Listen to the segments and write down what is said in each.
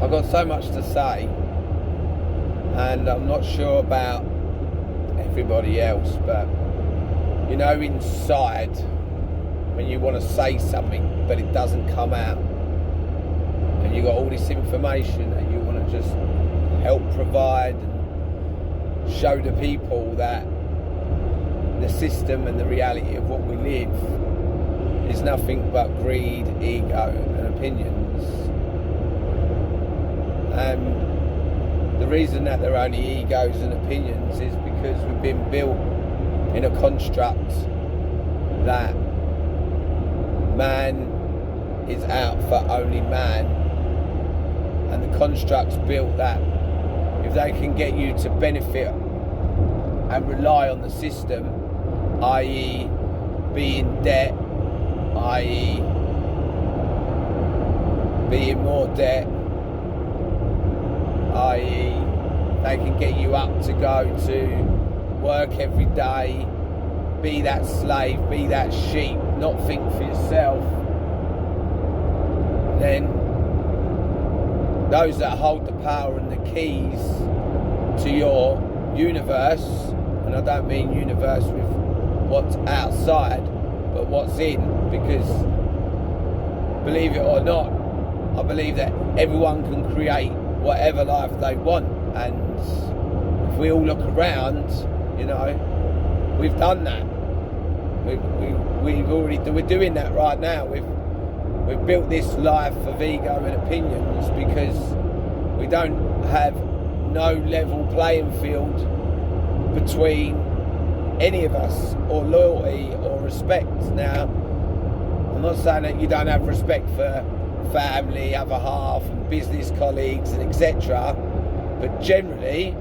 I've got so much to say, and I'm not sure about everybody else, but you know, inside, when you want to say something but it doesn't come out, and you got all this information and you want to just help provide and show the people that the system and the reality of what we live is nothing but greed, ego and opinions. The reason that they're only egos and opinions is because we've been built in a construct that man is out for only man, and the construct's built that if they can get you to benefit and rely on the system, i.e. be in debt, i.e. be in more debt, i.e. they can get you up to go to work every day, be that slave, be that sheep, not think for yourself, then those that hold the power and the keys to your universe, and I don't mean universe with what's outside, but what's in, because believe it or not, I believe that everyone can create whatever life they want, and if we all look around, you know, we've done that. We're doing that right now. We've built this life of ego and opinions because we don't have no level playing field between any of us, or loyalty or respect. Now, I'm not saying that you don't have respect for family, other half, and business colleagues, and etc. But generally,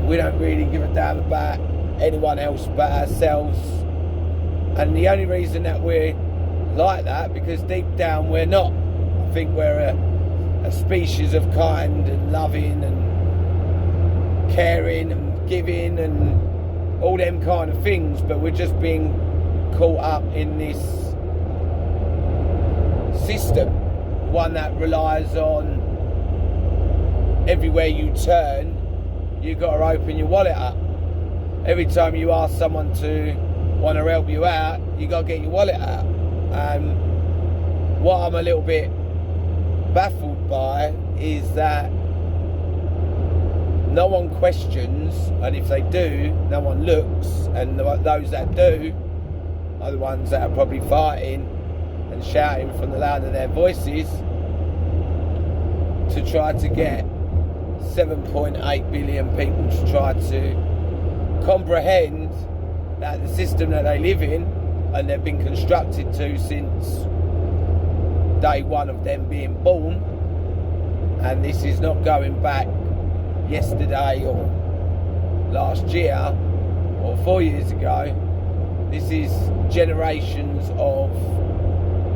we don't really give a damn about anyone else but ourselves. And the only reason that we're like that, because deep down we're not. I think we're a species of kind and loving and caring and giving and all them kind of things, but we're just being caught up in this system, one that relies on everywhere you turn, you've got to open your wallet up. Every time you ask someone to want to help you out, you got to get your wallet out. What I'm a little bit baffled by is that no one questions, and if they do, no one looks, and those that do are the ones that are probably fighting and shouting from the loud of their voices to try to get 7.8 billion people to try to comprehend that the system that they live in, and they've been constructed to since day one of them being born, and this is not going back yesterday or last year or 4 years ago. This is generations of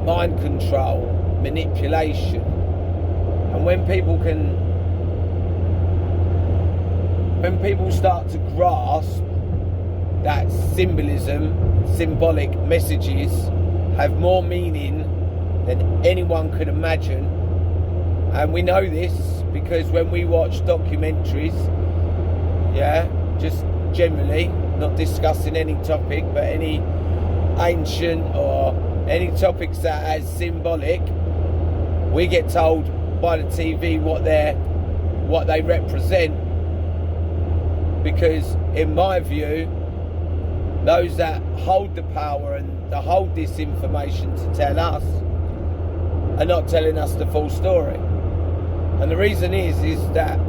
mind control, manipulation. And when people start to grasp that symbolic messages have more meaning than anyone could imagine. And we know this because when we watch documentaries, just generally, not discussing any topic, but any ancient or any topics that are symbolic, we get told by the TV what they represent. Because in my view, those that hold the power and that hold this information to tell us are not telling us the full story. And the reason is that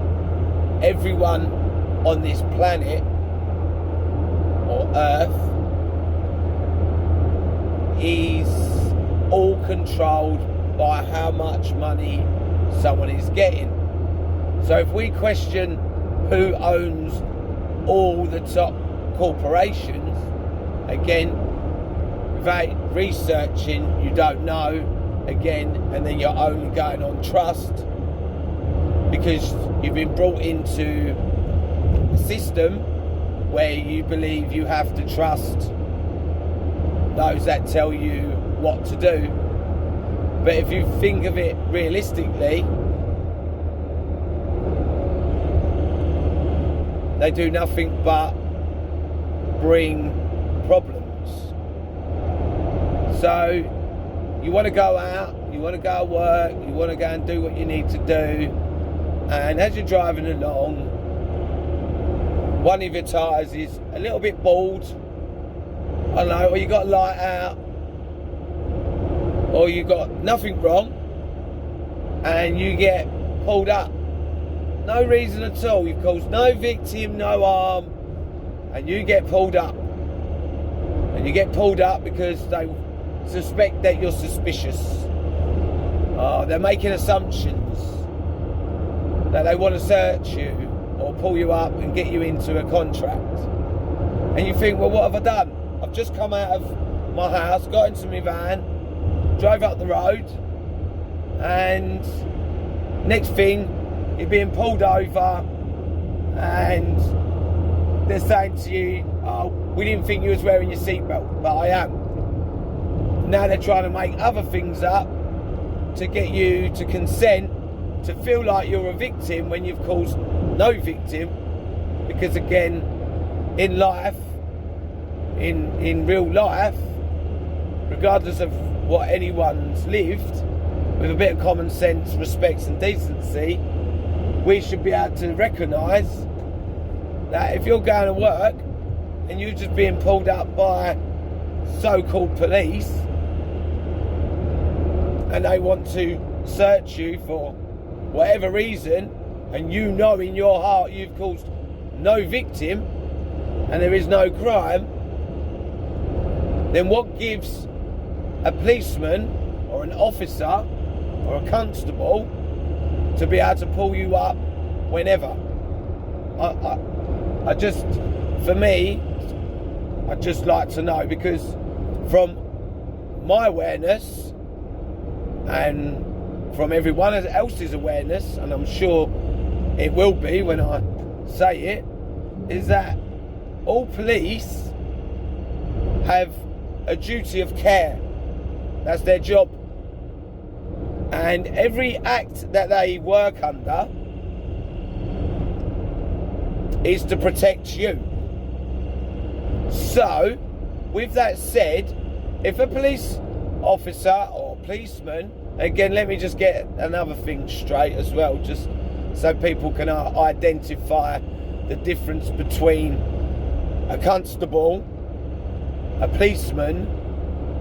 everyone on this planet or Earth is all controlled by how much money someone is getting. So if we question who owns all the top corporations, again, without researching, you don't know, again, and then you're only going on trust because you've been brought into a system where you believe you have to trust those that tell you what to do. But if you think of it realistically, they do nothing but bring problems. So you want to go out, you want to go to work, you want to go and do what you need to do, and as you're driving along, one of your tyres is a little bit bald, I don't know, or you got a light out, or you got nothing wrong, and you get pulled up. No reason at all. You've caused no victim, no harm, and you get pulled up. And you get pulled up because they suspect that you're suspicious. They're making assumptions that they want to search you or pull you up and get you into a contract. And you think, well, what have I done? I've just come out of my house, got into my van, drove up the road, and next thing, you're being pulled over and they're saying to you, oh, we didn't think you was wearing your seatbelt, but I am. Now they're trying to make other things up to get you to consent to feel like you're a victim when you've caused no victim. Because again, in life, in real life, regardless of what anyone's lived, with a bit of common sense, respect and decency, we should be able to recognise that if you're going to work and you're just being pulled up by so-called police and they want to search you for whatever reason, and you know in your heart you've caused no victim and there is no crime, then what gives a policeman or an officer or a constable to be able to pull you up whenever? I just, for me, I'd just like to know, because from my awareness and from everyone else's awareness, and I'm sure it will be when I say it, is that all police have a duty of care. That's their job. And every act that they work under is to protect you. So, with that said, if a police officer or policeman, again, let me just get another thing straight as well, just so people can identify the difference between a constable, a policeman,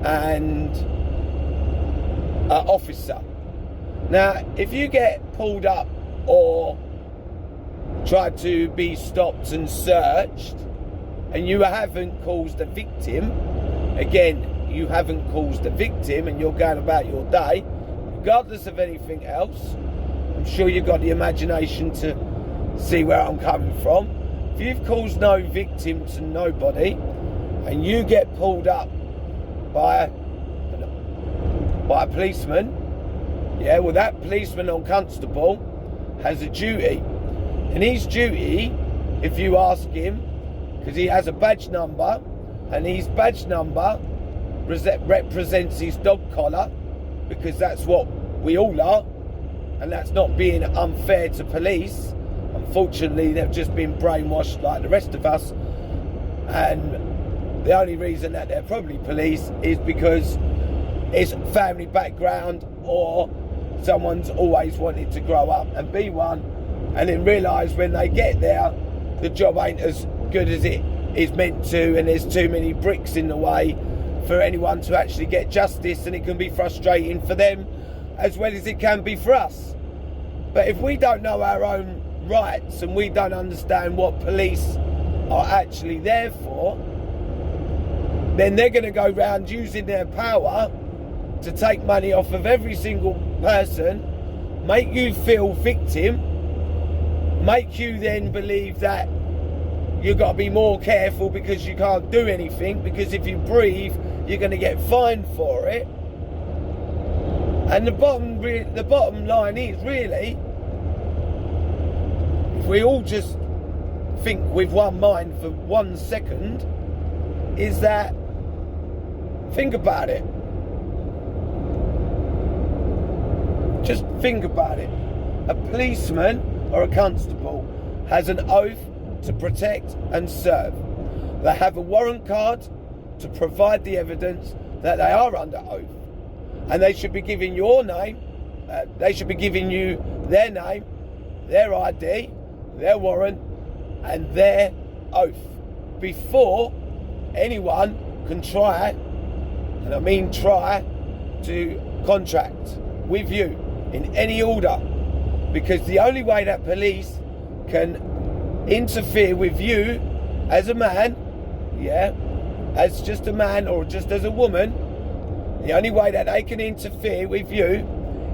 and an officer. Now, if you get pulled up or tried to be stopped and searched, and you haven't caused a victim, again, you haven't caused a victim and you're going about your day, regardless of anything else, I'm sure you've got the imagination to see where I'm coming from. If you've caused no victim to nobody and you get pulled up by a policeman, yeah, well, that policeman or constable has a duty. And his duty, if you ask him, because he has a badge number, and his badge number represents his dog collar, because that's what we all are, and that's not being unfair to police. Unfortunately, they've just been brainwashed like the rest of us, and the only reason that they're probably police is because it's family background, or someone's always wanted to grow up and be one, and then realise when they get there the job ain't as good as it is meant to, and there's too many bricks in the way for anyone to actually get justice, and it can be frustrating for them as well as it can be for us. But if we don't know our own rights and we don't understand what police are actually there for, then they're going to go round using their power to take money off of every single person, make you feel victim, make you then believe that you've got to be more careful because you can't do anything, because if you breathe you're going to get fined for it. And the bottom line is, really, if we all just think with one mind for 1 second, is that, think about it, Just think about it. A policeman or a constable has an oath to protect and serve. They have a warrant card to provide the evidence that they are under oath. And they should be giving your name, they should be giving you their name, their ID, their warrant, and their oath before anyone can try, and I mean try, to contract with you in any order. Because the only way that police can interfere with you as a man, as just a man or just as a woman, the only way that they can interfere with you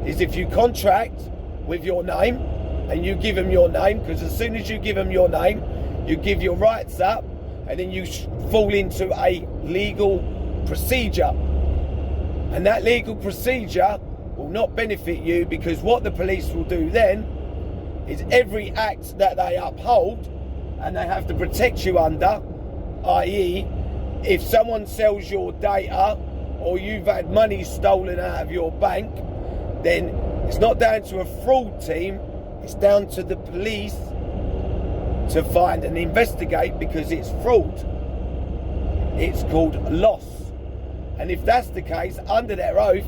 is if you contract with your name and you give them your name, because as soon as you give them your name, you give your rights up, and then you fall into a legal procedure. And that legal procedure will not benefit you, because what the police will do then is every act that they uphold and they have to protect you under, i.e. if someone sells your data or you've had money stolen out of your bank, then it's not down to a fraud team, it's down to the police to find and investigate, because it's fraud. It's called loss. And if that's the case, under their oath,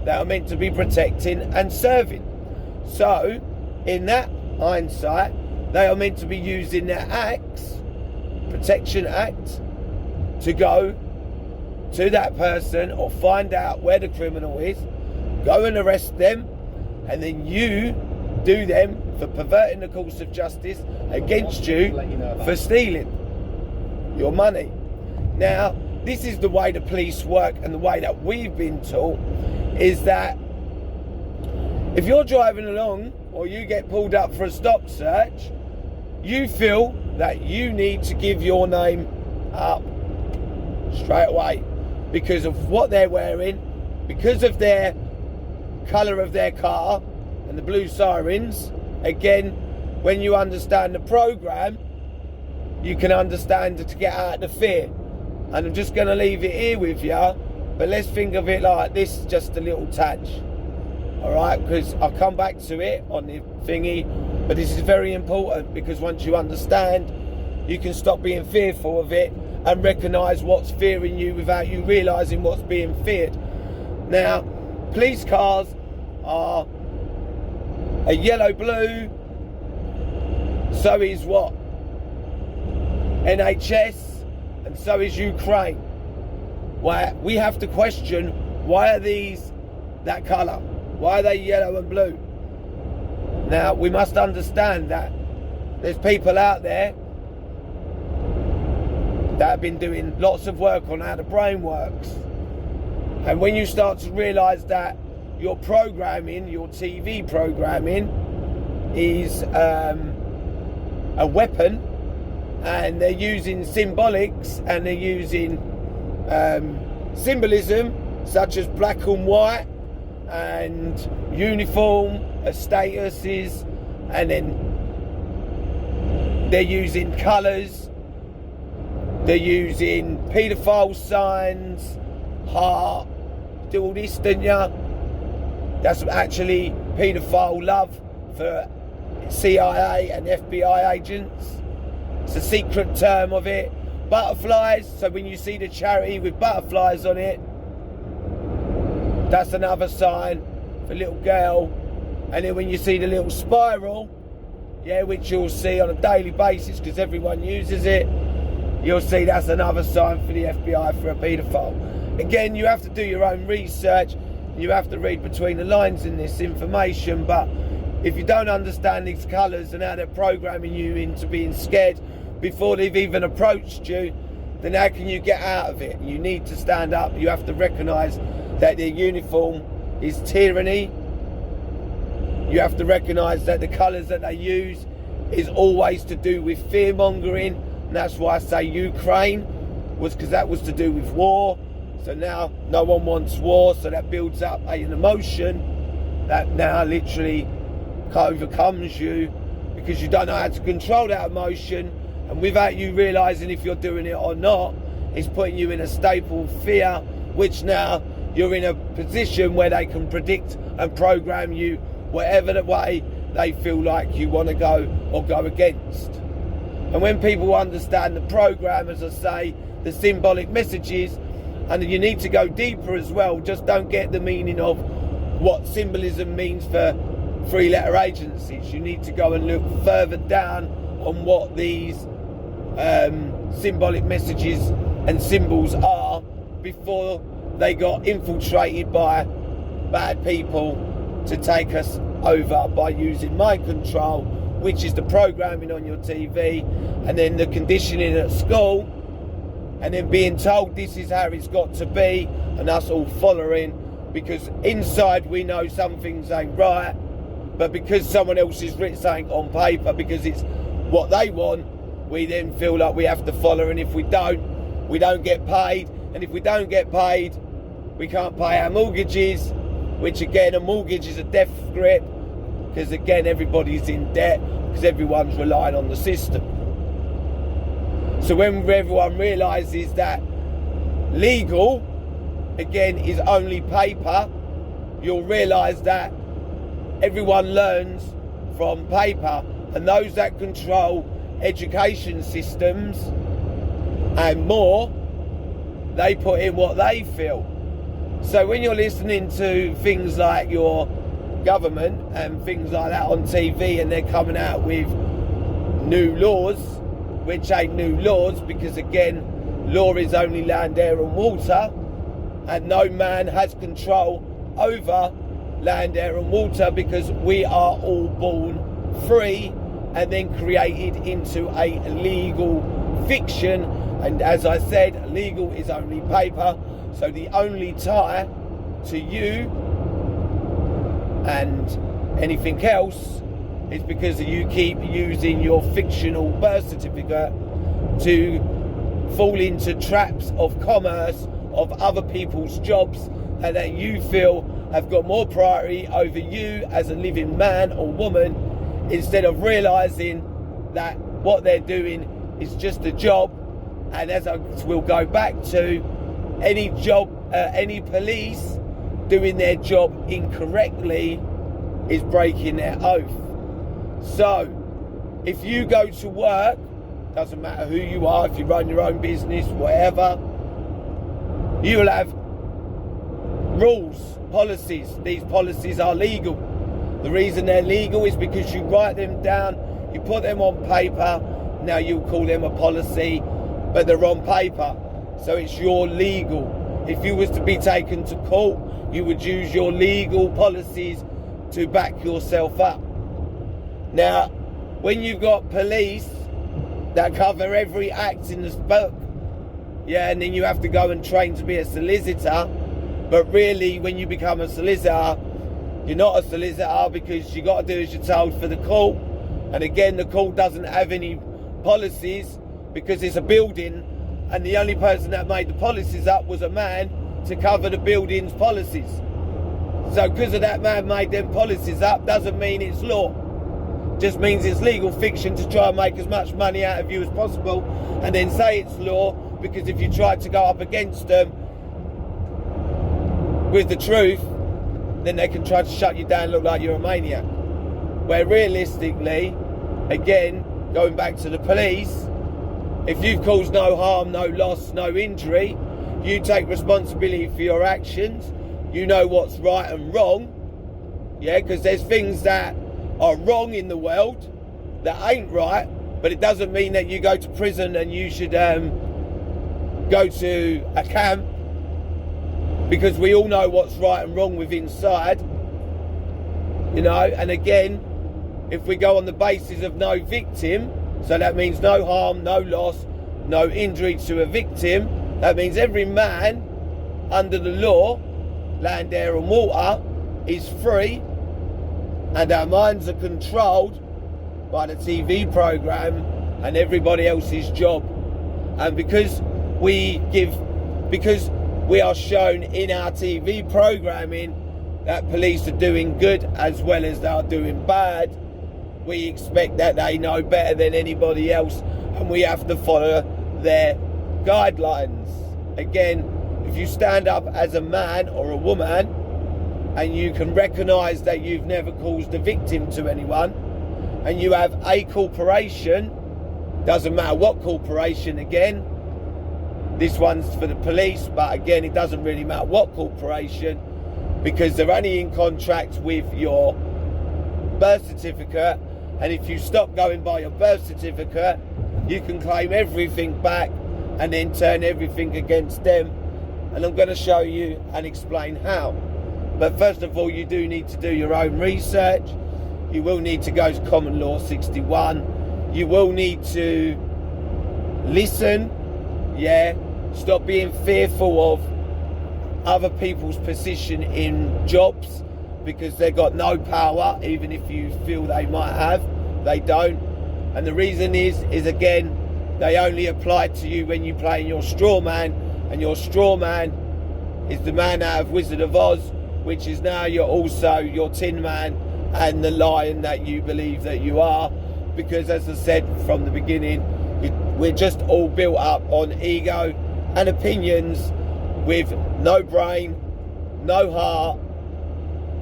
they are meant to be protecting and serving. So, in that hindsight, they are meant to be using their acts, Protection Act, to go to that person or find out where the criminal is, go and arrest them, and then you do them for perverting the course of justice against you for stealing your money. Now, this is the way the police work, and the way that we've been taught is that if you're driving along or you get pulled up for a stop search, you feel that you need to give your name up straight away because of what they're wearing, because of their colour of their car and the blue sirens. Again, when you understand the program, you can understand to get out of the fear. And I'm just going to leave it here with you, but let's think of it like this, just a little touch. Alright, because I'll come back to it on the thingy, but this is very important, because once you understand, you can stop being fearful of it and recognise what's fearing you without you realising what's being feared. Now, police cars are a yellow-blue, so is what? NHS, and so is Ukraine. Why we have to question, why are these that colour? Why are they yellow and blue? Now, we must understand that there's people out there that have been doing lots of work on how the brain works. And when you start to realise that your programming, your TV programming, is a weapon, and they're using symbolics and they're using symbolism such as black and white and uniform statuses, and then they're using colours, they're using paedophile signs, heart, do all this, didn't ya? That's actually paedophile love for CIA and FBI agents. It's a secret term of it. Butterflies, so when you see the charity with butterflies on it, that's another sign for a little girl. And then when you see the little spiral, which you'll see on a daily basis because everyone uses it, you'll see that's another sign for the FBI for a paedophile. Again, you have to do your own research. You have to read between the lines in this information, but if you don't understand these colours and how they're programming you into being scared before they've even approached you, then how can you get out of it? You need to stand up. You have to recognise that their uniform is tyranny. You have to recognise that the colours that they use is always to do with fear-mongering, and that's why I say Ukraine was because that was to do with war. So now no one wants war, so that builds up an emotion that now literally overcomes you because you don't know how to control that emotion, and without you realising if you're doing it or not, it's putting you in a state of fear, which now you're in a position where they can predict and program you whatever the way they feel like you want to go or go against. And when people understand the program, as I say, the symbolic messages, and you need to go deeper as well, just don't get the meaning of what symbolism means for three-letter agencies. You need to go and look further down on what these symbolic messages and symbols are before they got infiltrated by bad people to take us over by using mind control, which is the programming on your TV, and then the conditioning at school, and then being told this is how it's got to be, and us all following, because inside we know some things ain't right, but because someone else has written something on paper, because it's what they want, we then feel like we have to follow, and if we don't get paid, and if we don't get paid, we can't pay our mortgages, which again, a mortgage is a death grip, because again, everybody's in debt, because everyone's relying on the system. So when everyone realises that legal, again, is only paper, you'll realise that everyone learns from paper, and those that control education systems and more, they put in what they feel. So when you're listening to things like your government and things like that on TV, and they're coming out with new laws, which ain't new laws, because again, law is only land, air and water, and no man has control over land, air and water, because we are all born free and then created into a legal fiction. And as I said, legal is only paper, so the only tie to you and anything else is because you keep using your fictional birth certificate to fall into traps of commerce of other people's jobs, and that you feel have got more priority over you as a living man or woman, instead of realising that what they're doing is just a job. And as I will go back to, any job, any police doing their job incorrectly is breaking their oath. So if you go to work, doesn't matter who you are, if you run your own business, whatever, you'll have rules, policies. These policies are legal. The reason they're legal is because you write them down, you put them on paper. Now you call them a policy, but they're on paper, so it's your legal. If you was to be taken to court, you would use your legal policies to back yourself up. Now, when you've got police that cover every act in this book, yeah, and then you have to go and train to be a solicitor, but really when you become a solicitor, you're not a solicitor, because you got to do as you're told for the court. And again, the court doesn't have any policies because it's a building, and the only person that made the policies up was a man to cover the building's policies. So because of that man made them policies up, doesn't mean it's law. Just means it's legal fiction to try and make as much money out of you as possible, and then say it's law, because if you try to go up against them with the truth, then they can try to shut you down and look like you're a maniac. Where realistically, again, going back to the police, if you've caused no harm, no loss, no injury, you take responsibility for your actions. You know what's right and wrong. Yeah, because there's things that are wrong in the world that ain't right, but it doesn't mean that you go to prison and you should go to a camp, because we all know what's right and wrong with inside. You know, and again, if we go on the basis of no victim, so that means no harm, no loss, no injury to a victim, that means every man under the law, land, air and water, is free, and our minds are controlled by the TV program and everybody else's job. And because we are shown in our TV programming that police are doing good as well as they are doing bad, we expect that they know better than anybody else, and we have to follow their guidelines. Again, if you stand up as a man or a woman and you can recognise that you've never caused a victim to anyone, and you have a corporation, doesn't matter what corporation, again, this one's for the police, but again, it doesn't really matter what corporation, because they're only in contract with your birth certificate, and if you stop going by your birth certificate, you can claim everything back and then turn everything against them. And I'm going to show you and explain how. But first of all, you do need to do your own research. You will need to go to Common Law 61. You will need to listen, stop being fearful of other people's position in jobs, because they've got no power. Even if you feel they might have, they don't. And the reason is again, they only apply to you when you play in your straw man, and your straw man is the man out of Wizard of Oz, which is now you're also your Tin Man and the lion that you believe that you are. Because as I said from the beginning, we're just all built up on ego and opinions with no brain, no heart,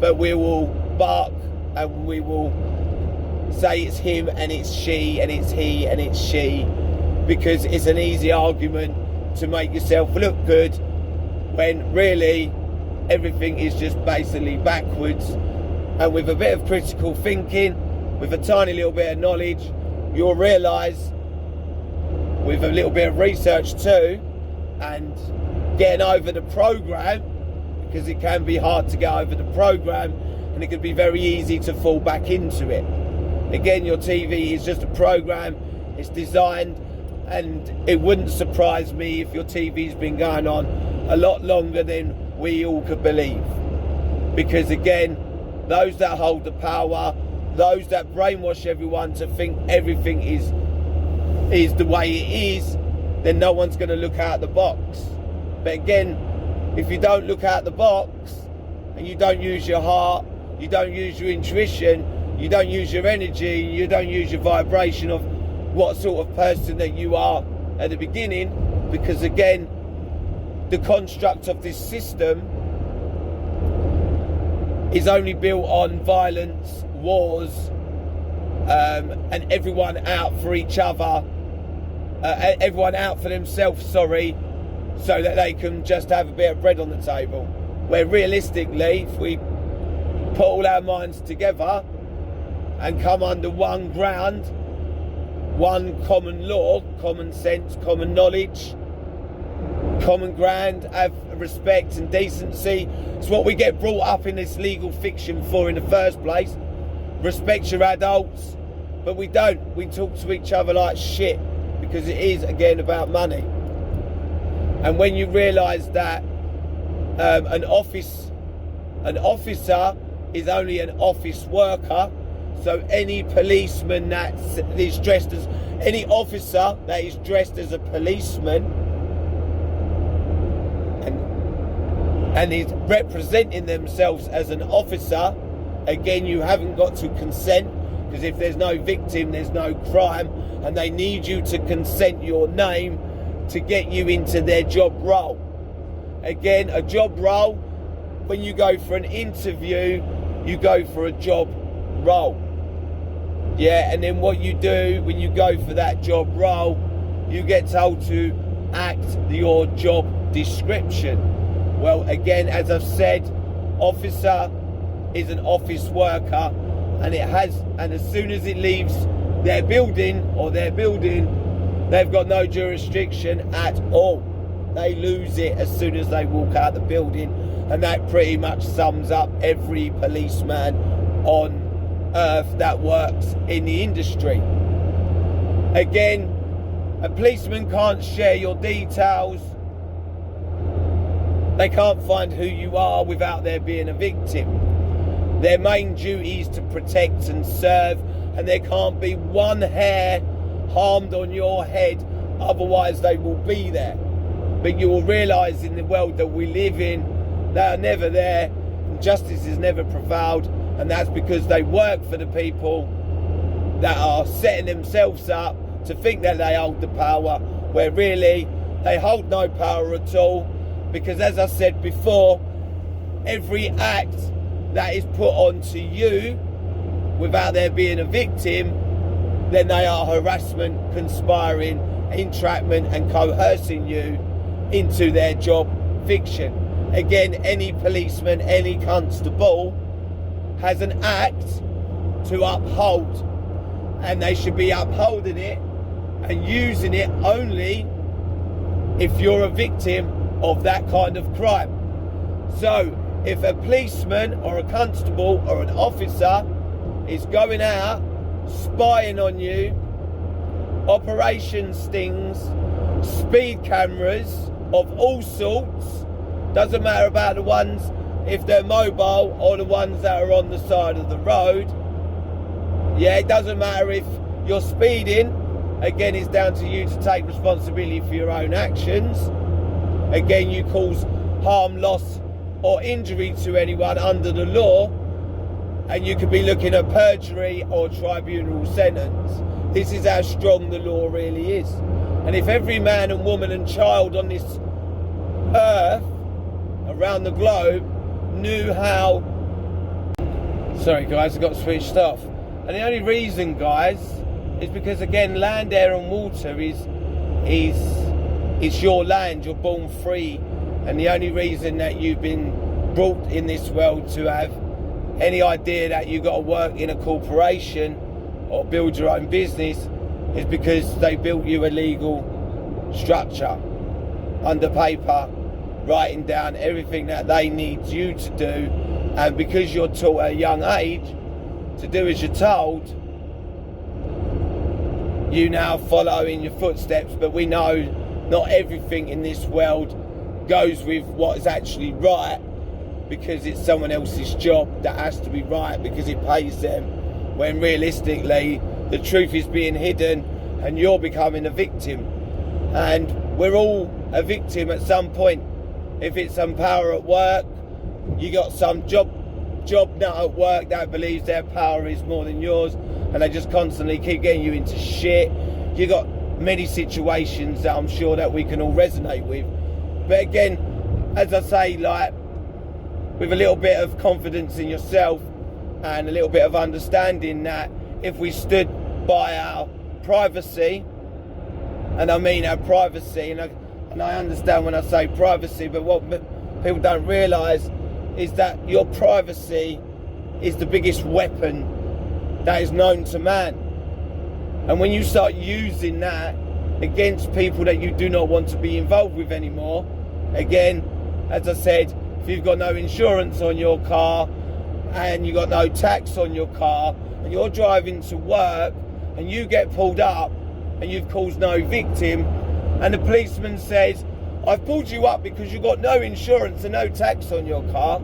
but we will bark and we will say it's him and it's she and it's he and it's she, because it's an easy argument to make yourself look good when really everything is just basically backwards. And with a bit of critical thinking, with a tiny little bit of knowledge, you'll realise, with a little bit of research too, and getting over the program, because it can be hard to get over the program, and it can be very easy to fall back into it. Again, your TV is just a program, it's designed, and it wouldn't surprise me if your TV's been going on a lot longer than we all could believe. Because again, those that hold the power, those that brainwash everyone to think everything is the way it is, then no one's going to look out the box. But again, if you don't look out the box and you don't use your heart, you don't use your intuition, you don't use your energy, you don't use your vibration of what sort of person that you are at the beginning, because again, the construct of this system is only built on violence, wars, and everyone out for each other, everyone out for themselves, so that they can just have a bit of bread on the table. Where realistically, if we put all our minds together and come under one ground, one common law, common sense, common knowledge, common ground, have respect and decency. It's what we get brought up in this legal fiction for in the first place. Respect your adults, but we don't. We talk to each other like shit, because it is again about money. And when you realise that an officer is only an office worker, so any policeman that is dressed as, any officer that is dressed as a policeman and is representing themselves as an officer, again, you haven't got to consent, because if there's no victim, there's no crime, and they need you to consent your name to get you into their job role. Again, a job role, when you go for an interview, you go for a job role. And then what you do when you go for that job role, you get told to act your job description. Well, again, as I've said, officer is an office worker, and as soon as it leaves their building, they've got no jurisdiction at all. They lose it as soon as they walk out the building, and that pretty much sums up every policeman on earth that works in the industry. Again, a policeman can't share your details. They can't find who you are without there being a victim. Their main duty is to protect and serve, and there can't be one hair harmed on your head, otherwise they will be there. But you will realise in the world that we live in, they are never there, and justice is never prevailed, and that's because they work for the people that are setting themselves up to think that they hold the power, where really they hold no power at all. Because as I said before, every act that is put onto you without there being a victim, then they are harassment, conspiring, entrapment and coercing you into their job fiction. Again, any policeman, any constable has an act to uphold, and they should be upholding it and using it only if you're a victim of that kind of crime. So if a policeman or a constable or an officer is going out spying on you, operation stings, speed cameras of all sorts, doesn't matter about the ones if they're mobile or the ones that are on the side of the road. Yeah, it doesn't matter if you're speeding. Again, it's down to you to take responsibility for your own actions. Again, you cause harm, loss or injury to anyone under the law, and you could be looking at perjury or tribunal sentence. This is how strong the law really is. And if every man and woman and child on this earth, around the globe, knew how... Sorry guys, I got switched off. And the only reason, guys, is because again, land, air and water is your land. You're born free, and the only reason that you've been brought in this world to have any idea that you got to work in a corporation or build your own business is because they built you a legal structure under paper, writing down everything that they need you to do, and because you're taught at a young age to do as you're told, you now follow in your footsteps. But we know not everything in this world goes with what is actually right, because it's someone else's job that has to be right because it pays them, when realistically the truth is being hidden and you're becoming a victim. And we're all a victim at some point. If it's some power at work, you got some job nut at work that believes their power is more than yours, and they just constantly keep getting you into shit. You got many situations that I'm sure that we can all resonate with. But again, as I say, like, with a little bit of confidence in yourself and a little bit of understanding that if we stood by our privacy, and I mean our privacy, and I understand when I say privacy, but what people don't realise is that your privacy is the biggest weapon that is known to man. And when you start using that against people that you do not want to be involved with anymore, again, as I said, if you've got no insurance on your car and you've got no tax on your car and you're driving to work and you get pulled up and you've caused no victim, and the policeman says, I've pulled you up because you've got no insurance and no tax on your car,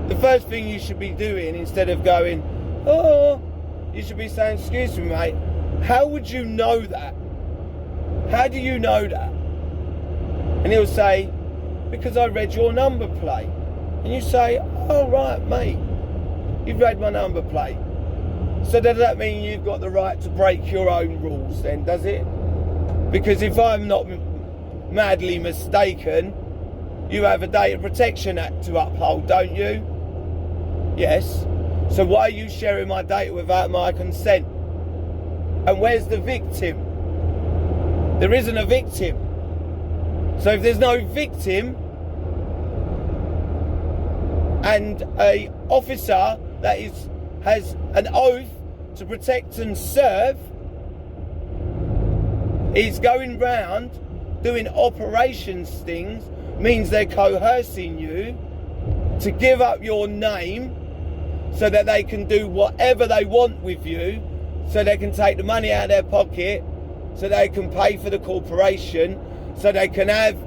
the first thing you should be doing, instead of going, oh, you should be saying, excuse me mate, how would you know that? How do you know that? And he'll say, because I read your number plate. And you say, oh right mate, you've read my number plate. So does that mean you've got the right to break your own rules then, does it? Because if I'm not madly mistaken, you have a Data Protection Act to uphold, don't you? Yes. So why are you sharing my data without my consent? And where's the victim? There isn't a victim. So if there's no victim, and a officer that has an oath to protect and serve is going round doing operation stings, means they're coercing you to give up your name so that they can do whatever they want with you, so they can take the money out of their pocket, so they can pay for the corporation, so they can have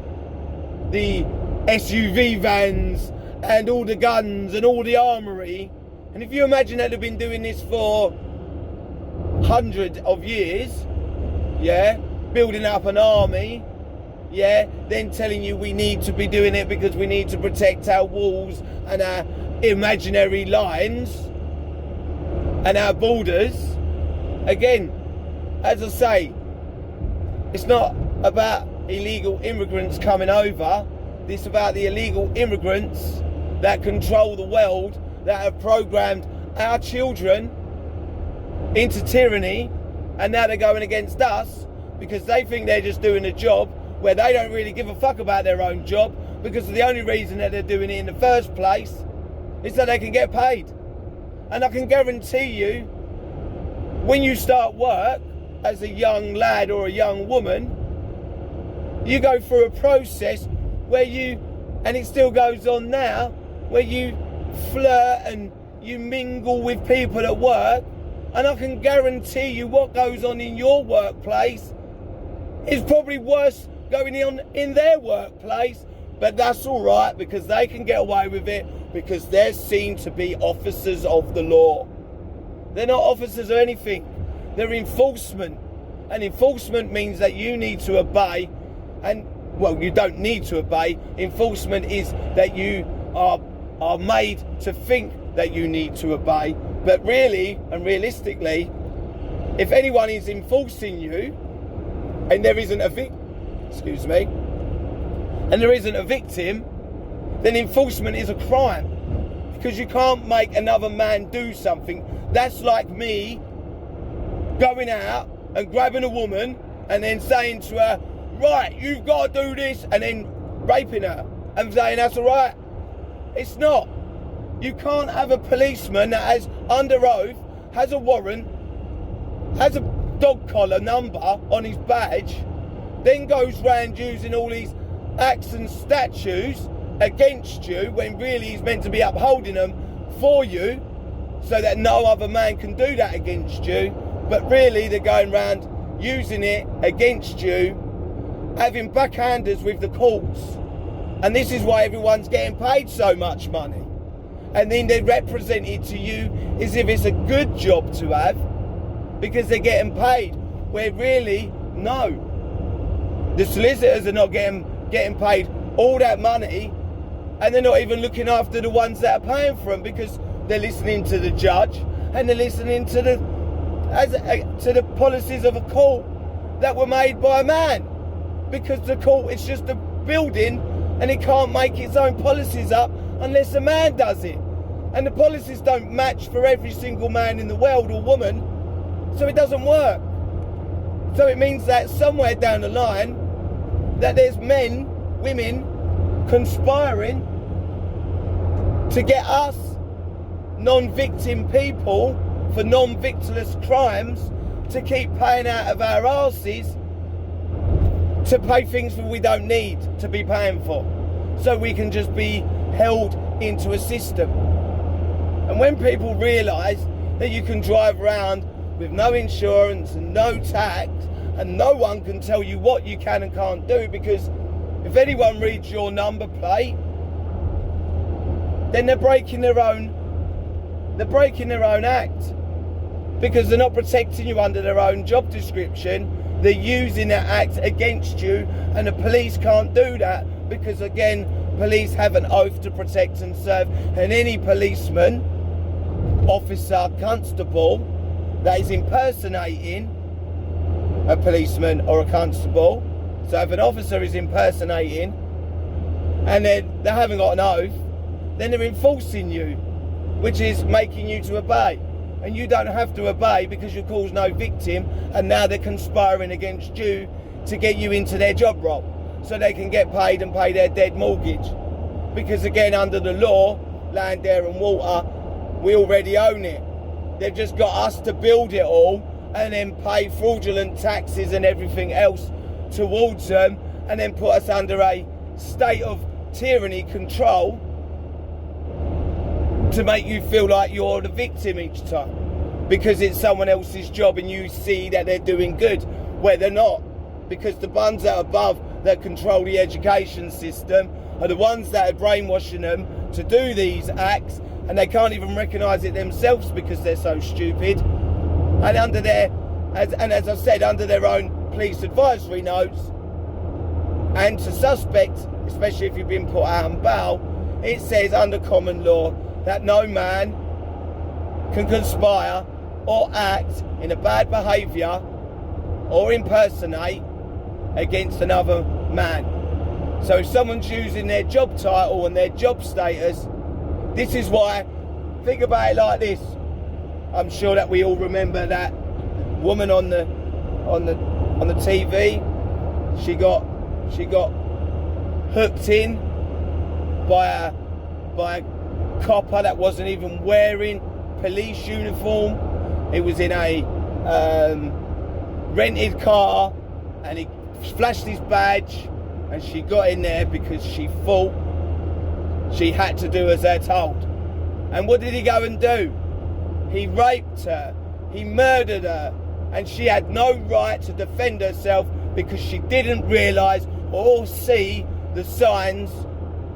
the SUV vans and all the guns and all the armoury. And if you imagine that they've been doing this for hundreds of years, yeah, building up an army, yeah, then telling you we need to be doing it because we need to protect our walls and our imaginary lines and our borders. Again, as I say, it's not about illegal immigrants coming over this about the illegal immigrants that control the world, that have programmed our children into tyranny, and now they're going against us because they think they're just doing a job where they don't really give a fuck about their own job, because the only reason that they're doing it in the first place is so they can get paid. And I can guarantee you, when you start work as a young lad or a young woman, you go through a process where you, and it still goes on now, where you flirt and you mingle with people at work, and I can guarantee you what goes on in your workplace is probably worse going on in their workplace, but that's all right because they can get away with it because they're seen to be officers of the law. They're not officers or anything. They're enforcement, and enforcement means that you need to obey, and well, you don't need to obey. Enforcement is that you are made to think that you need to obey, but really and realistically, if anyone is enforcing you and there isn't a victim, then enforcement is a crime, because you can't make another man do something. That's like me going out and grabbing a woman and then saying to her, right, you've got to do this, and then raping her and saying that's all right. It's not. You can't have a policeman that has, under oath, has a warrant, has a dog collar number on his badge, then goes round using all these acts and statutes against you when really he's meant to be upholding them for you so that no other man can do that against you, but really they're going round using it against you, having backhanders with the courts. And this is why everyone's getting paid so much money. And then they represent it to you as if it's a good job to have because they're getting paid, where really, no. The solicitors are not getting paid all that money, and they're not even looking after the ones that are paying for them, because they're listening to the judge and they're listening to the policies of a court that were made by a man, because the court is just a building and it can't make its own policies up unless a man does it, and the policies don't match for every single man in the world or woman, so it doesn't work. So it means that somewhere down the line that there's men, women conspiring to get us non-victim people for non-victimless crimes to keep paying out of our arses to pay things that we don't need to be paying for, so we can just be held into a system. And when people realise that you can drive around with no insurance and no tax, and no one can tell you what you can and can't do, because if anyone reads your number plate, then they're breaking their own act, because they're not protecting you under their own job description. They're using that act against you, and the police can't do that because, again, police have an oath to protect and serve, and any policeman, officer, constable that is impersonating a policeman or a constable, so if an officer is impersonating and they haven't got an oath, then they're enforcing you, which is making you to obey. And you don't have to obey because you cause no victim, and now they're conspiring against you to get you into their job role so they can get paid and pay their dead mortgage. Because again, under the law, land, air and water, we already own it. They've just got us to build it all and then pay fraudulent taxes and everything else towards them, and then put us under a state of tyranny control to make you feel like you're the victim each time, because it's someone else's job and you see that they're doing good where they're not, because the ones that are above that control the education system are the ones that are brainwashing them to do these acts, and they can't even recognise it themselves because they're so stupid. And under their, as I said, under their own police advisory notes, and to suspects, especially if you've been put out on bail, it says under common law that no man can conspire or act in a bad behaviour or impersonate against another man. So if someone's using their job title and their job status, this is why. Think about it like this. I'm sure that we all remember that woman on the TV. She got hooked in by a copper that wasn't even wearing police uniform. He was in a rented car, and he flashed his badge, and she got in there because she thought she had to do as they're told. And what did he go and do? He raped her, he murdered her, and she had no right to defend herself because she didn't realise or see the signs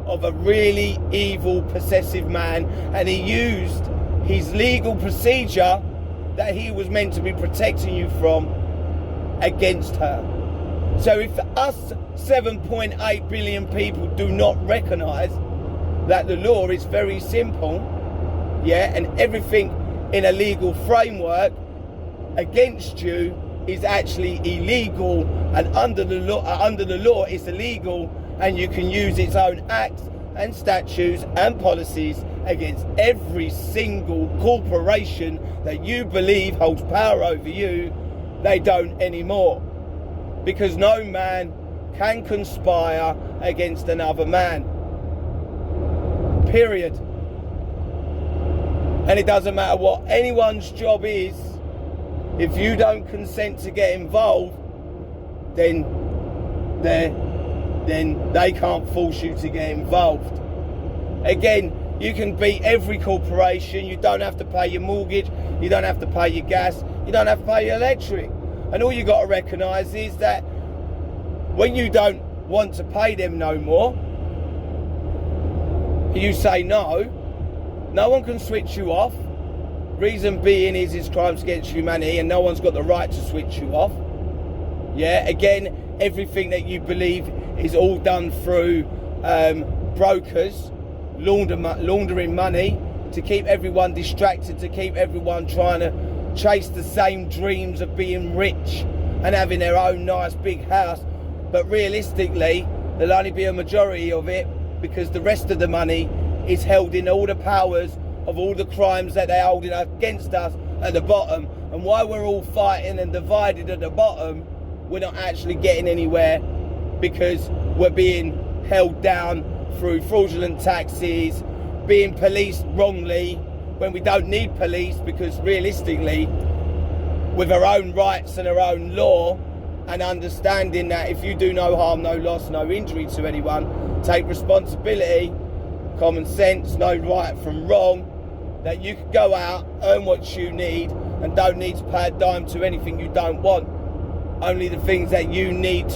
of a really evil, possessive man, and he used his legal procedure that he was meant to be protecting you from against her. So if us 7.8 billion people do not recognise that the law is very simple, and everything in a legal framework against you is actually illegal, and under the law it's illegal, and you can use its own acts and statutes and policies against every single corporation that you believe holds power over you. They don't anymore, because no man can conspire against another man, period. And it doesn't matter what anyone's job is, if you don't consent to get involved, then they can't force you to get involved. Again, you can beat every corporation. You don't have to pay your mortgage, you don't have to pay your gas, you don't have to pay your electric. And all you got to recognise is that when you don't want to pay them no more, you say no. No one can switch you off. Reason being is it's crimes against humanity, and no one's got the right to switch you off. Again, everything that you believe is all done through brokers laundering money to keep everyone distracted, to keep everyone trying to chase the same dreams of being rich and having their own nice big house. But realistically, there'll only be a majority of it, because the rest of the money is held in all the powers of all the crimes that they're holding against us at the bottom. And while we're all fighting and divided at the bottom, we're not actually getting anywhere, because we're being held down through fraudulent taxes, being policed wrongly when we don't need police, because realistically, with our own rights and our own law, and understanding that if you do no harm, no loss, no injury to anyone, take responsibility, common sense, know right from wrong, that you can go out, earn what you need, and don't need to pay a dime to anything you don't want. Only the things that you need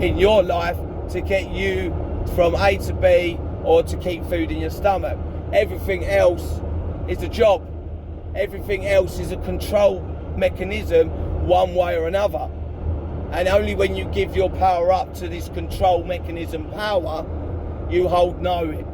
in your life to get you from A to B, or to keep food in your stomach. Everything else is a job. Everything else is a control mechanism, one way or another. And only when you give your power up to this control mechanism power, you hold none.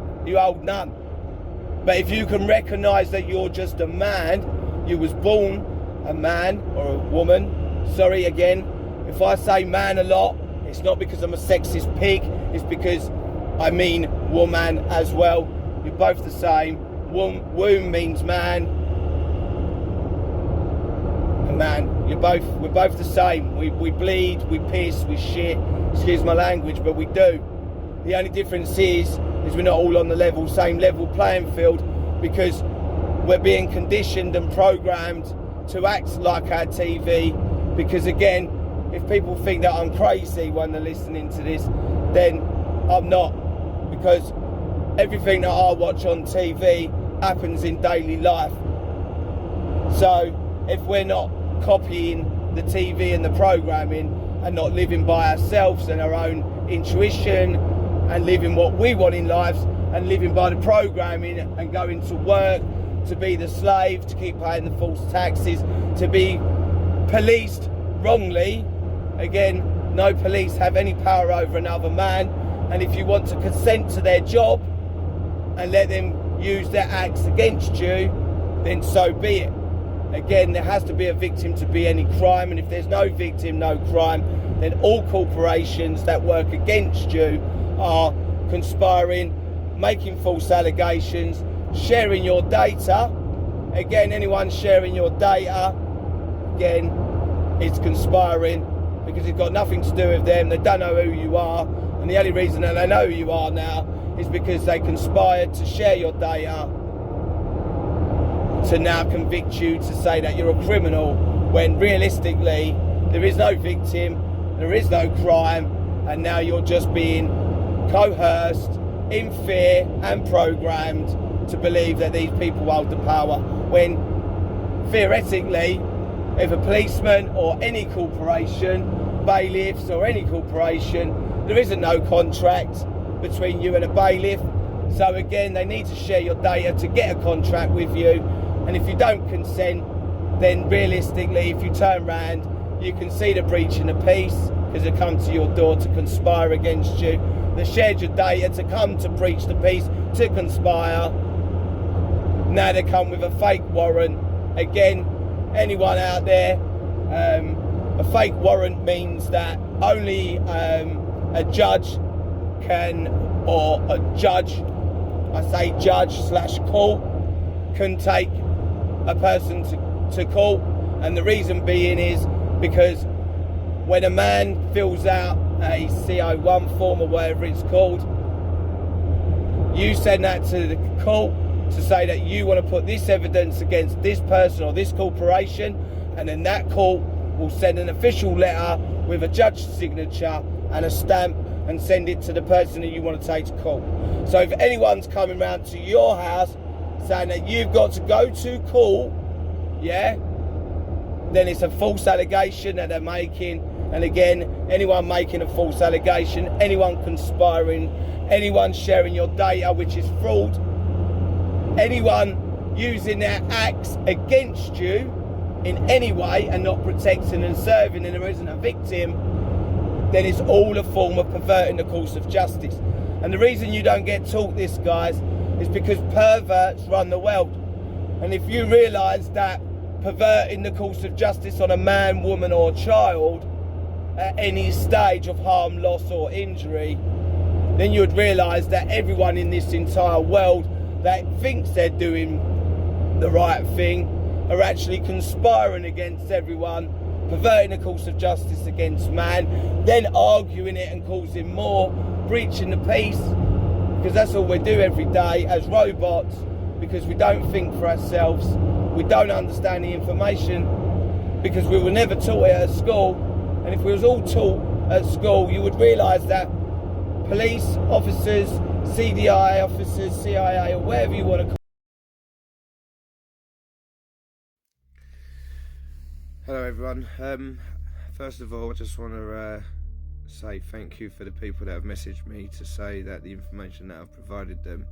But if you can recognise that you're just a man, you was born a man or a woman. Sorry again, if I say man a lot, it's not because I'm a sexist pig, it's because I mean woman as well. You're both the same. Womb means man. And man, we're both the same. We bleed, we piss, we shit, excuse my language, but we do. The only difference is we're not all on the same level playing field, because we're being conditioned and programmed to act like our TV. Because again, if people think that I'm crazy when they're listening to this, then I'm not, because everything that I watch on TV happens in daily life. So if we're not copying the TV and the programming, and not living by ourselves and our own intuition, and living what we want in life, and living by the programming, and going to work to be the slave, to keep paying the false taxes, to be policed wrongly. Again, no police have any power over another man, and if you want to consent to their job and let them use their acts against you, then so be it. Again, there has to be a victim to be any crime, and if there's no victim, no crime, then all corporations that work against you are conspiring, making false allegations, sharing your data. Again, anyone sharing your data, again, is conspiring, because it's got nothing to do with them. They don't know who you are, and the only reason that they know who you are now is because they conspired to share your data to now convict you, to say that you're a criminal, when realistically there is no victim, there is no crime, and now you're just being coerced in fear and programmed to believe that these people hold the power, when theoretically, if a policeman or any corporation, bailiffs or any corporation, there isn't no contract between you and a bailiff. So again, they need to share your data to get a contract with you, and if you don't consent, then realistically, if you turn around, you can see the breach in the peace, because they come to your door to conspire against you. They shared your data to come to breach the peace, to conspire. Now they come with a fake warrant. Again, anyone out there, a fake warrant means that only a judge can, or a judge, I say judge/court, can take a person to court. And the reason being is because when a man fills out a CO1 form or whatever it's called, you send that to the court to say that you want to put this evidence against this person or this corporation, and then that court will send an official letter with a judge's signature and a stamp and send it to the person that you want to take to court. So if anyone's coming round to your house saying that you've got to go to court, yeah, then it's a false allegation that they're making. And again, anyone making a false allegation, anyone conspiring, anyone sharing your data, which is fraud, anyone using their acts against you in any way and not protecting and serving, and there isn't a victim, then it's all a form of perverting the course of justice. And the reason you don't get taught this, guys, is because perverts run the world. And if you realise that perverting the course of justice on a man, woman or child at any stage of harm, loss or injury, then you would realise that everyone in this entire world that thinks they're doing the right thing are actually conspiring against everyone, perverting the course of justice against man, then arguing it and causing more, breaching the peace, because that's all we do every day as robots, because we don't think for ourselves, we don't understand the information, because we were never taught it at school. And if we was all taught at school, you would realise that police officers, CDI officers, CIA, or whatever you want to call. Hello everyone. First of all, I just want to say thank you for the people that have messaged me to say that the information that I've provided them,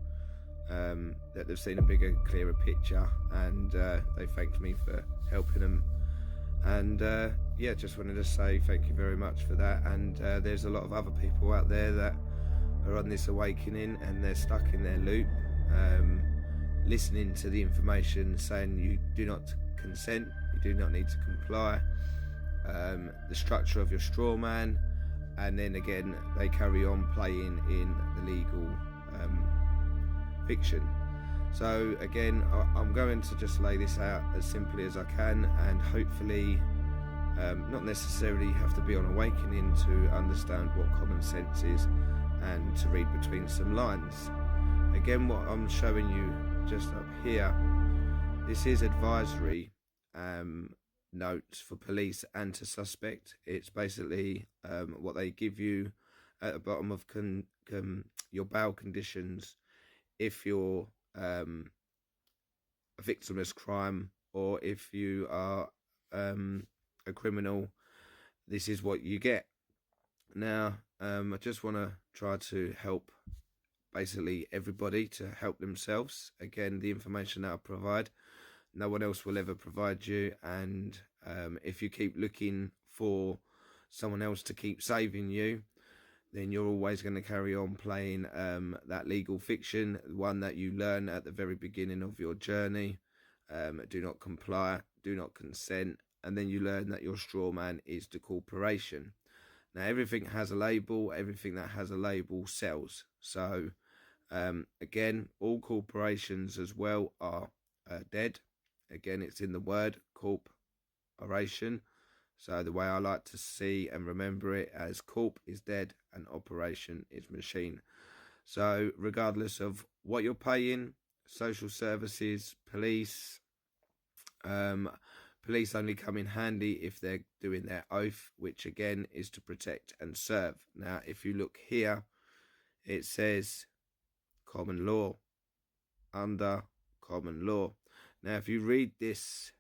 that they've seen a bigger, clearer picture, and they thanked me for helping them. And yeah, just wanted to say thank you very much for that. And there's a lot of other people out there that are on this awakening and they're stuck in their loop, listening to the information saying you do not consent, you do not need to comply, the structure of your straw man, and then again they carry on playing in the legal fiction. So again, I'm going to just lay this out as simply as I can, and hopefully not necessarily have to be on awakening to understand what common sense is and to read between some lines. Again, what I'm showing you just up here, this is advisory notes for police and to suspect. It's basically what they give you at the bottom of your bail conditions if you're a victimless crime, or if you are a criminal, this is what you get. Now, I just want to try to help basically everybody to help themselves. Again, the information that I provide, no one else will ever provide you, and if you keep looking for someone else to keep saving you, then you're always going to carry on playing that legal fiction, one that you learn at the very beginning of your journey. Do not comply, do not consent, and then you learn that your straw man is the corporation. Now, everything has a label. Everything that has a label sells. So, again, all corporations as well are dead. Again, it's in the word corporation. So the way I like to see and remember it as corp is dead and operation is machine. So regardless of what you're paying, social services, police, police only come in handy if they're doing their oath, which again is to protect and serve. Now, if you look here, it says common law, under common law. Now, if you read this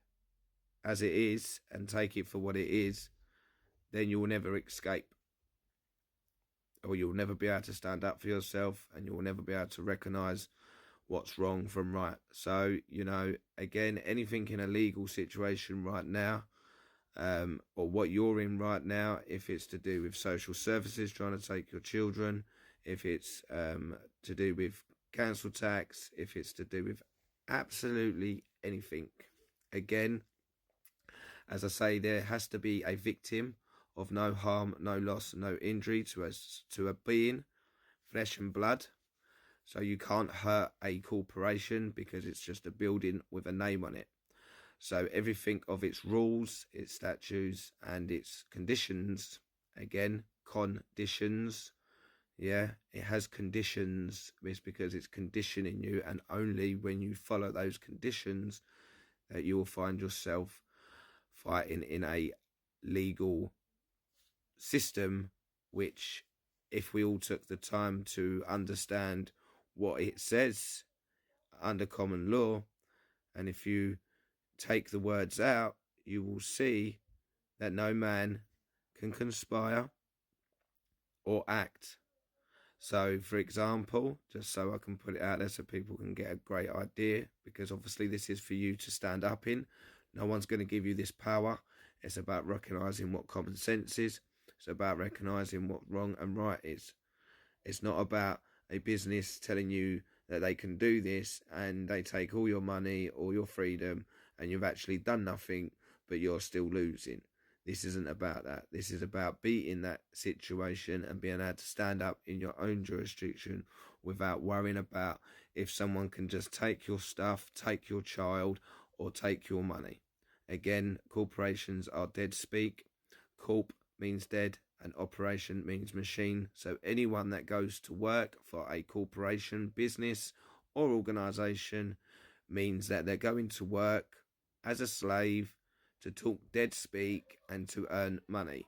as it is and take it for what it is, then you will never escape, or you'll never be able to stand up for yourself, and you will never be able to recognize what's wrong from right. So, you know, again, anything in a legal situation right now, or what you're in right now, if it's to do with social services trying to take your children, if it's to do with council tax, if it's to do with absolutely anything, again, as I say, there has to be a victim of no harm, no loss, no injury to a being, flesh and blood. So you can't hurt a corporation because it's just a building with a name on it. So everything of its rules, its statutes, and its conditions, again, conditions, yeah, it has conditions. It's because it's conditioning you, and only when you follow those conditions that you will find yourself fighting in a legal system, which, if we all took the time to understand what it says under common law, and if you take the words out, you will see that no man can conspire or act. So, for example, just so I can put it out there so people can get a great idea, because obviously this is for you to stand up in. No one's going to give you this power. It's about recognising what common sense is. It's about recognising what wrong and right is. It's not about a business telling you that they can do this and they take all your money, all your freedom, and you've actually done nothing, but you're still losing. This isn't about that. This is about beating that situation and being able to stand up in your own jurisdiction without worrying about if someone can just take your stuff, take your child, or take your money. Again, corporations are dead speak. Corp means dead and operation means machine. So anyone that goes to work for a corporation, business, or organisation means that they're going to work as a slave to talk dead speak and to earn money.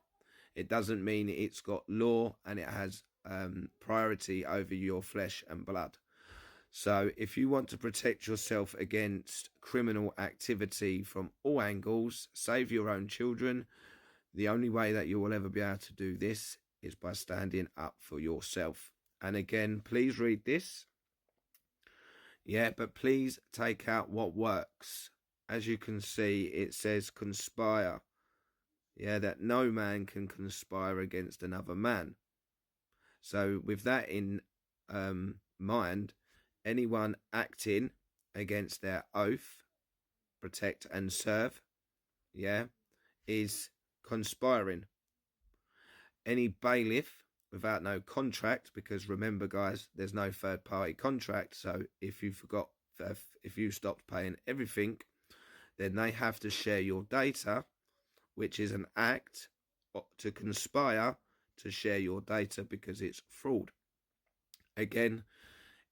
It doesn't mean it's got law and it has priority over your flesh and blood. So if you want to protect yourself against criminal activity from all angles, save your own children, the only way that you will ever be able to do this is by standing up for yourself. And again, please read this. Yeah, but please take out what works. As you can see, it says conspire. Yeah, that no man can conspire against another man. So with that in mind, anyone acting against their oath, protect and serve, yeah, is conspiring. Any bailiff without no contract, because remember guys, there's no third party contract, so if you forgot, if you stopped paying everything, then they have to share your data, which is an act to conspire to share your data because it's fraud. Again,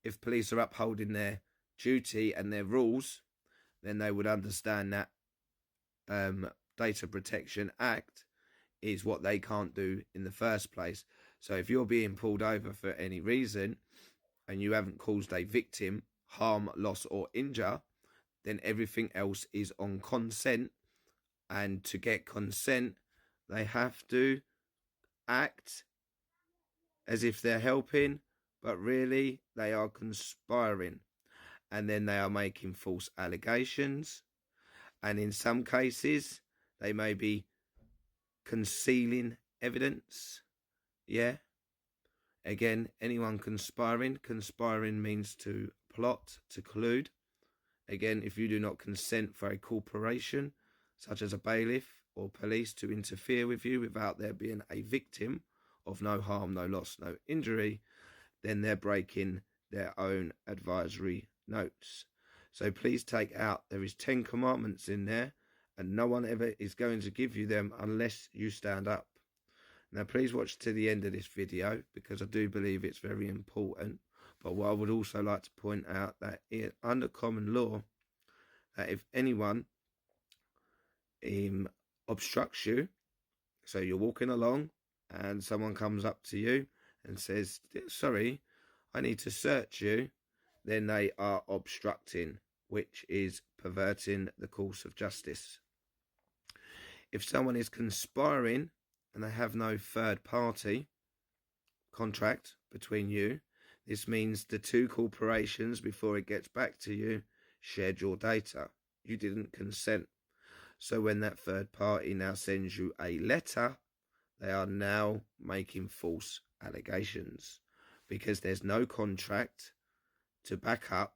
if police are upholding their duty and their rules, then they would understand that Data Protection Act is what they can't do in the first place. So if you're being pulled over for any reason and you haven't caused a victim harm, loss or injure, then everything else is on consent. And to get consent, they have to act as if they're helping, but really they are conspiring. And then they are making false allegations. And in some cases, they may be concealing evidence. Yeah. Again, anyone conspiring means to plot, to collude. Again, if you do not consent for a corporation, such as a bailiff or police to interfere with you without there being a victim of no harm, no loss, no injury, then they're breaking their own advisory notes. So please take out, there is 10 commandments in there, and no one ever is going to give you them unless you stand up. Now please watch to the end of this video, because I do believe it's very important. But what I would also like to point out, that under common law, that if anyone obstructs you, so you're walking along and someone comes up to you and says, sorry, I need to search you, then they are obstructing, which is perverting the course of justice. If someone is conspiring and they have no third party contract between you, this means the two corporations, before it gets back to you, shared your data. You didn't consent. So when that third party now sends you a letter, they are now making false allegations, because there's no contract to back up,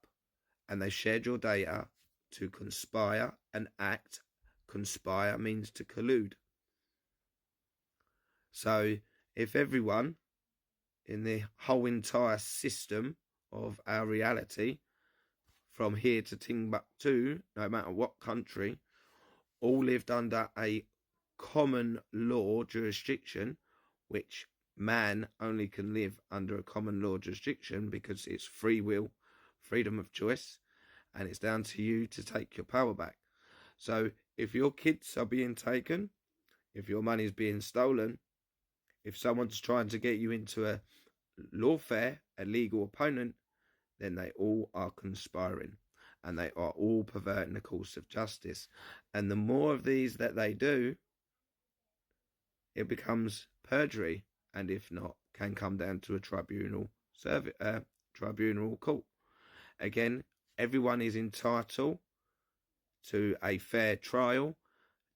and they shared your data to conspire and act. Conspire means to collude. So if everyone in the whole entire system of our reality, from here to Timbuktu, no matter what country, all lived under a common law jurisdiction, which man only can live under a common law jurisdiction because it's free will, freedom of choice, and it's down to you to take your power back. So if your kids are being taken, if your money is being stolen, if someone's trying to get you into a lawfare, a legal opponent, then they all are conspiring, and they are all perverting the course of justice. And the more of these that they do, it becomes perjury, and if not, can come down to a tribunal court. Again, everyone is entitled to a fair trial,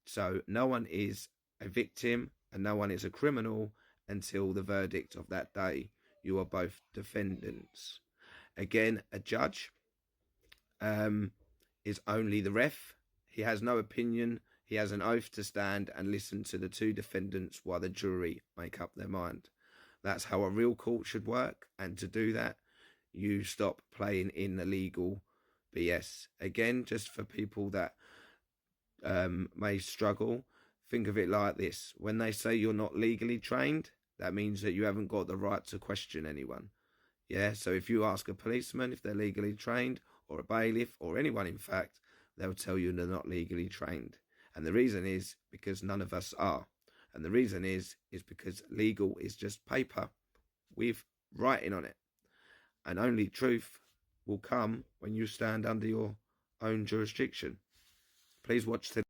so no one is a victim and no one is a criminal until the verdict of that day. You are both defendants. Again, a judge is only the ref. He has no opinion. He has an oath to stand and listen to the two defendants while the jury make up their mind. That's how a real court should work, and to do that, you stop playing in the legal BS. Again, just for people that may struggle, think of it like this. When they say you're not legally trained, that means that you haven't got the right to question anyone. Yeah, so if you ask a policeman if they're legally trained, or a bailiff, or anyone in fact, they'll tell you they're not legally trained. And the reason is because none of us are. And the reason is because legal is just paper with writing on it. And only truth will come when you stand under your own jurisdiction. Please watch the